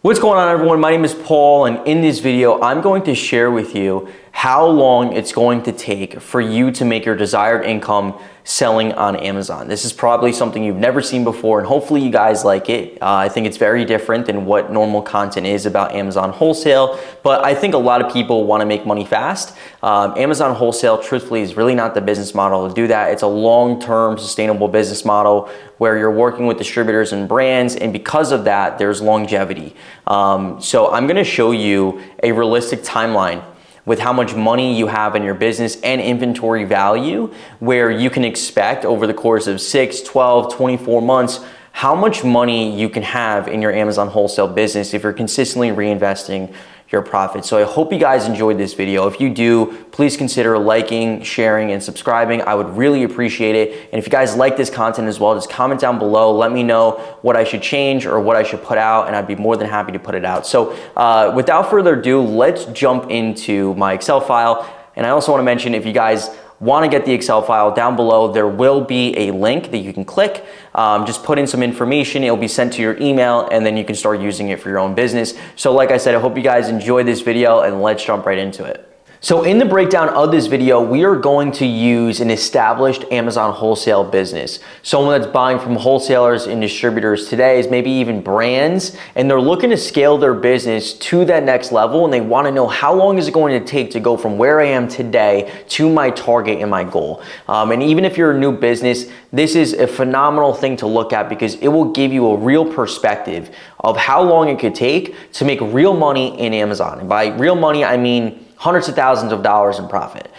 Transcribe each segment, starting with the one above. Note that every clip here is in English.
What's going on, everyone? My name is Paul, and in this video, I'm going to share with you how long it's going to take for you to make your desired income selling on Amazon. This is probably something you've never seen before, and hopefully you guys like it. I think it's very different than what normal content is about Amazon wholesale, but I think a lot of people want to make money fast. Amazon wholesale, truthfully, is really not the business model to do that. It's a long-term sustainable business model where you're working with distributors and brands, and because of that, there's longevity. So I'm gonna show you a realistic timeline with how much money you have in your business and inventory value, where you can expect over the course of 6, 12, 24 months, how much money you can have in your Amazon wholesale business if you're consistently reinvesting your profits. So I hope you guys enjoyed this video. If you do, please consider liking, sharing, and subscribing. I would really appreciate it. And if you guys like this content as well, just comment down below. Let me know what I should change or what I should put out, and I'd be more than happy to put it out. So without further ado, let's jump into my Excel file. And I also want to mention, if you guys want to get the Excel file, down below there will be a link that you can click. Just put in some information, it'll be sent to your email, and then you can start using it for your own business. So like I said, I hope you guys enjoyed this video, and let's jump right into it. So in the breakdown of this video, we are going to use an established Amazon wholesale business. Someone that's buying from wholesalers and distributors today, is maybe even brands, and they're looking to scale their business to that next level, and they want to know how long is it going to take to go from where I am today to my target and my goal. And even if you're a new business, this is a phenomenal thing to look at because it will give you a real perspective of how long it could take to make real money in Amazon. And by real money, I mean hundreds of thousands of dollars in profit.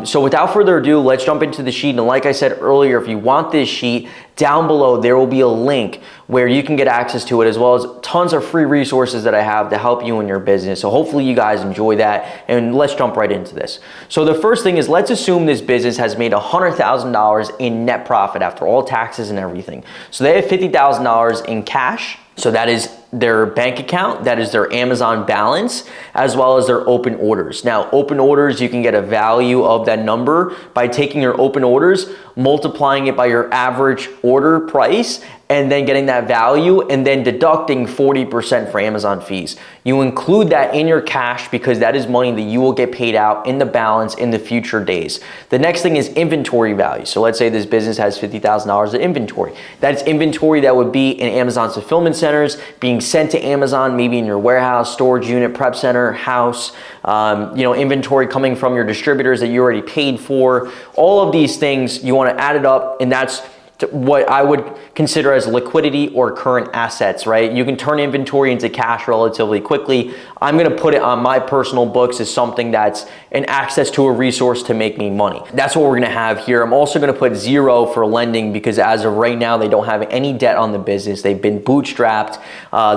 So without further ado, let's jump into the sheet. And like I said earlier, if you want this sheet, down below there will be a link where you can get access to it, as well as tons of free resources that I have to help you in your business. So hopefully you guys enjoy that, and let's jump right into this. So the first thing is, let's assume this business has made $100,000 in net profit after all taxes and everything. So they have $50,000 in cash. So that is their bank account, that is their Amazon balance, as well as their open orders. Now, open orders, you can get a value of that number by taking your open orders, multiplying it by your average order price, and then getting that value, and then deducting 40% for Amazon fees. You include that in your cash because that is money that you will get paid out in the balance in the future days. The next thing is inventory value. So let's say this business has $50,000 of inventory. That's inventory that would be in Amazon's fulfillment centers, being sent to Amazon, maybe in your warehouse, storage unit, prep center, house, inventory coming from your distributors that you already paid for. All of these things, you want to add it up, and that's what I would consider as liquidity or current assets, right? You can turn inventory into cash relatively quickly. I'm gonna put it on my personal books as something that's an access to a resource to make me money. That's what we're gonna have here. I'm also gonna put 0 for lending because as of right now, they don't have any debt on the business. They've been bootstrapped.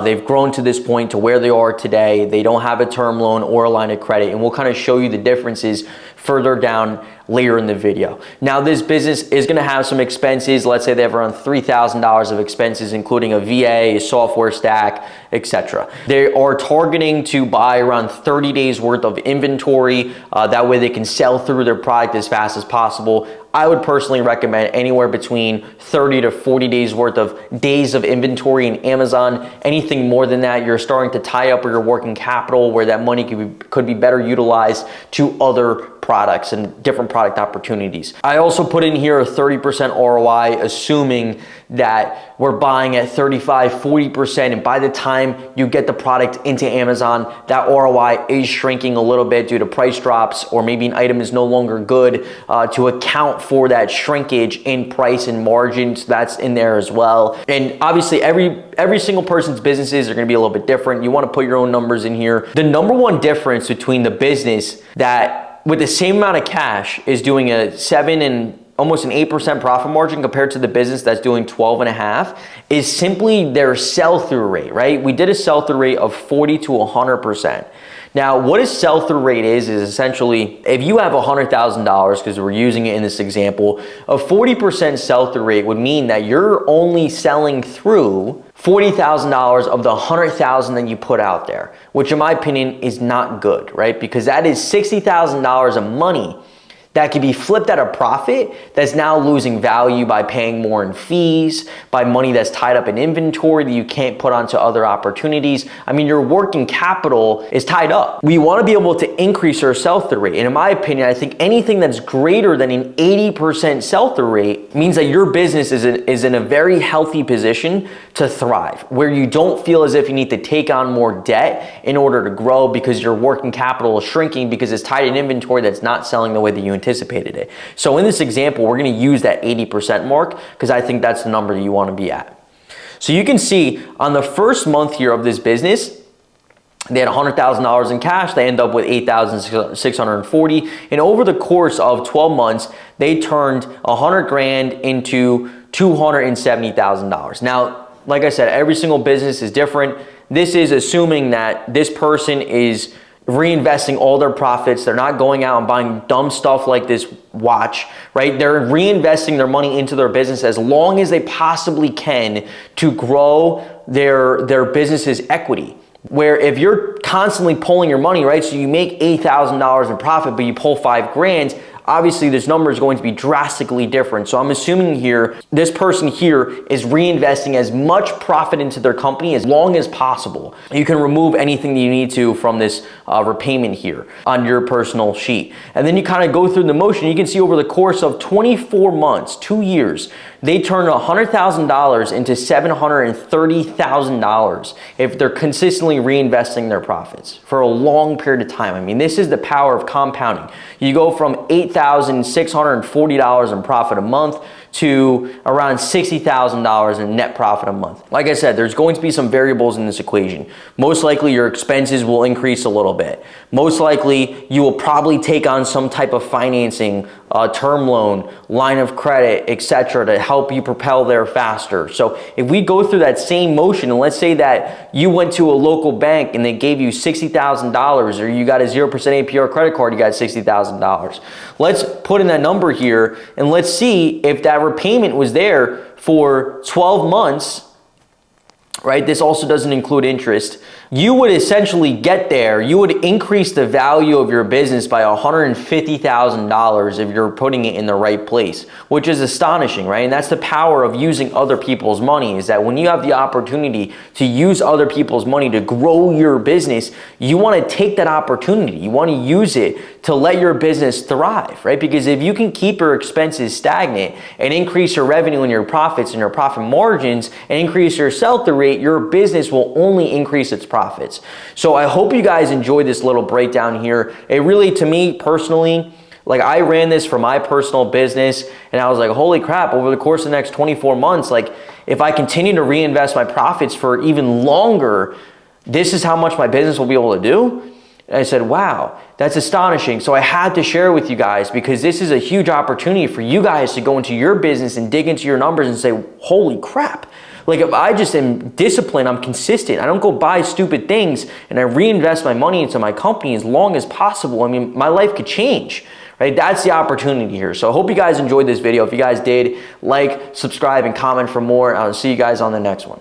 They've grown to this point to where they are today. They don't have a term loan or a line of credit, and we'll kind of show you the differences further down later in the video. Now, this business is gonna have some expenses. Let's say they have around $3,000 of expenses, including a VA, a software stack, etc. They are targeting to buy around 30 days worth of inventory. That way they can sell through their product as fast as possible. I would personally recommend anywhere between 30 to 40 days worth of days of inventory in Amazon. Anything more than that, you're starting to tie up your working capital where that money could be better utilized to other products and different product opportunities. I also put in here a 30% ROI, assuming that we're buying at 35, 40%, and by the time you get the product into Amazon, that ROI is shrinking a little bit due to price drops, or maybe an item is no longer good, to account for that shrinkage in price and margins. That's in there as well. And obviously every single person's businesses are gonna be a little bit different. You wanna put your own numbers in here. The number one difference between the business that with the same amount of cash is doing a 7 and almost an 8% profit margin compared to the business that's doing 12.5 is simply their sell-through rate, right? We did a sell-through rate of 40 to 100%. Now, what a sell-through rate is essentially, if you have $100,000, because we're using it in this example, a 40% sell-through rate would mean that you're only selling through $40,000 of the $100,000 that you put out there, which in my opinion is not good, right? Because that is $60,000 of money that can be flipped at a profit that's now losing value by paying more in fees, by money that's tied up in inventory that you can't put onto other opportunities. I mean, your working capital is tied up. We want to be able to increase our sell-through rate. And in my opinion, I think anything that's greater than an 80% sell-through rate means that your business is in a very healthy position to thrive, where you don't feel as if you need to take on more debt in order to grow because your working capital is shrinking because it's tied in inventory that's not selling the way that you anticipated it. So in this example, we're going to use that 80% mark because I think that's the number that you want to be at. So you can see on the first month here of this business, they had $100,000 in cash. They end up with $8,640. And over the course of 12 months, they turned $100,000 into $270,000. Now, like I said, every single business is different. This is assuming that this person is reinvesting all their profits. They're not going out and buying dumb stuff like this watch, right? They're reinvesting their money into their business as long as they possibly can to grow their business's equity. Where if you're constantly pulling your money, right? So you make $8,000 in profit, but you pull $5,000, obviously this number is going to be drastically different. So I'm assuming here, this person here is reinvesting as much profit into their company as long as possible. You can remove anything that you need to from this repayment here on your personal sheet. And then you kind of go through the motion. You can see over the course of 24 months, 2 years, they turn $100,000 into $730,000 if they're consistently reinvesting their profits for a long period of time. I mean, this is the power of compounding. You go from $8,640 in profit a month to around $60,000 in net profit a month. Like I said, there's going to be some variables in this equation. Most likely your expenses will increase a little bit. Most likely you will probably take on some type of financing, term loan, line of credit, etc. to help you propel there faster. So if we go through that same motion, and let's say that you went to a local bank and they gave you $60,000, or you got a 0% APR credit card, you got $60,000. Let's put in that number here and let's see if that repayment was there for 12 months, right? This also doesn't include interest. You would essentially get there. You would increase the value of your business by $150,000 if you're putting it in the right place, which is astonishing, right? And that's the power of using other people's money, is that when you have the opportunity to use other people's money to grow your business, you want to take that opportunity. You want to use it to let your business thrive, right? Because if you can keep your expenses stagnant and increase your revenue and your profits and your profit margins and increase your sell-through rate, your business will only increase its profits. So I hope you guys enjoyed this little breakdown here. It really, to me personally, like I ran this for my personal business and I was like, holy crap, over the course of the next 24 months, like if I continue to reinvest my profits for even longer, this is how much my business will be able to do. And I said, wow, that's astonishing. So I had to share with you guys because this is a huge opportunity for you guys to go into your business and dig into your numbers and say, holy crap. Like if I just am disciplined, I'm consistent, I don't go buy stupid things and I reinvest my money into my company as long as possible, I mean, my life could change, right? That's the opportunity here. So I hope you guys enjoyed this video. If you guys did, like, subscribe, and comment for more. I'll see you guys on the next one.